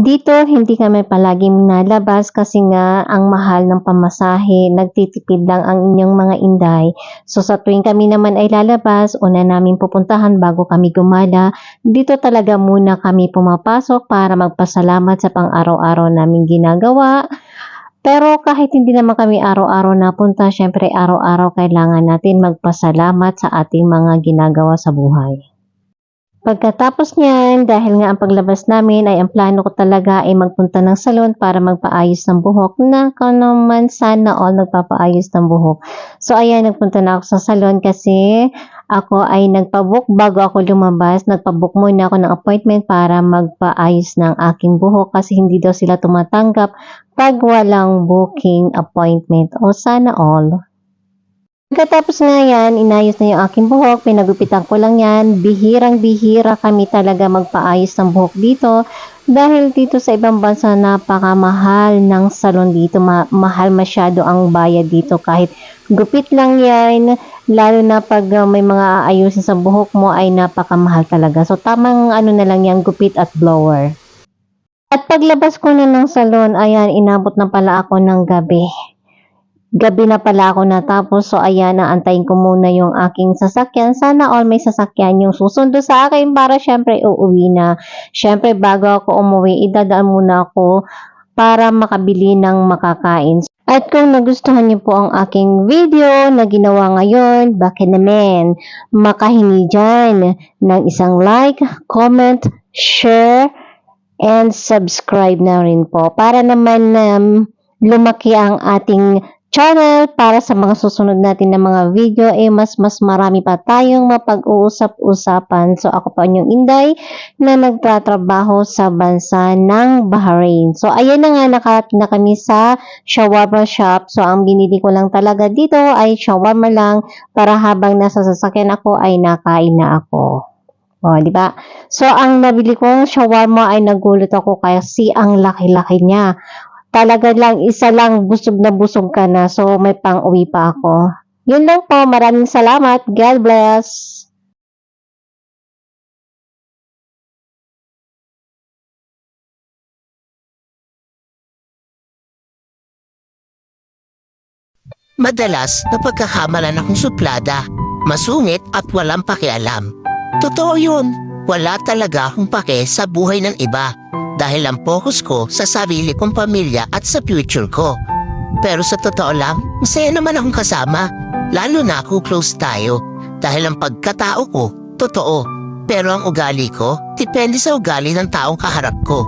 Dito hindi kami palaging nalabas kasi nga ang mahal ng pamasahe, nagtitipid lang ang inyong mga inday. So sa tuwing kami naman ay lalabas, una namin pupuntahan bago kami gumala, dito talaga muna kami pumapasok para magpasalamat sa pang-araw-araw naming ginagawa. Pero kahit hindi naman kami araw-araw napunta, syempre araw-araw kailangan natin magpasalamat sa ating mga ginagawa sa buhay. Pagkatapos niyan, dahil nga ang paglabas namin ay ang plano ko talaga ay magpunta ng salon para magpaayos ng buhok na ako naman sana all nagpapaayos ng buhok. So ayan, nagpunta na ako sa salon kasi ako ay nagpabook bago ako lumabas. Nagpabook muna ako ng appointment para magpaayos ng aking buhok kasi hindi daw sila tumatanggap pag walang booking appointment. O sana all. Pagkatapos nga yan, inayos na yung aking buhok, pinagupitan ko lang yan, bihirang-bihira kami talaga magpaayos ng buhok dito dahil dito sa ibang bansa napakamahal ng salon dito, mahal masyado ang bayad dito kahit gupit lang yan, lalo na pag may mga aayusin sa buhok mo ay napakamahal talaga. So tamang ano na lang yan, gupit at blower. At paglabas ko na ng salon, ayan, inabot na pala ako ng gabi. Gabi na pala ako natapos. So, ayan, naantayin ko muna yung aking sasakyan. Sana all may sasakyan yung susundo sa akin para syempre uuwi na. Syempre, bago ako umuwi, idadaan muna ako para makabili ng makakain. At kung nagustuhan niyo po ang aking video na ginawa ngayon, baka naman makahingi dyan ng isang like, comment, share, and subscribe na rin po. Para naman lumaki ang ating channel para sa mga susunod natin na mga video mas marami pa tayong mapag-uusap-usapan. So ako po inyong Inday na nagtatrabaho sa bansa ng Bahrain. So ayan na nga, nakarating na kami sa shawarma shop. So ang binili ko lang talaga dito ay shawarma lang para habang nasa sasakyan ako ay nakain na ako. O, di ba? So ang nabili kong shawarma ay nagulat ako kasi ang laki-laki niya. Talaga lang, isa lang, busog na busog ka na. So, may pang-uwi pa ako. Yun lang po. Maraming salamat. God bless. Madalas napagkakamalan akong suplada, masungit at walang pakialam. Totoo yun, wala talaga akong pake sa buhay ng iba dahil ang focus ko sa sarili kong pamilya at sa future ko. Pero sa totoo lang, masaya naman akong kasama, lalo na kung close tayo dahil ang pagkatao ko, totoo. Pero ang ugali ko, depende sa ugali ng taong kaharap ko.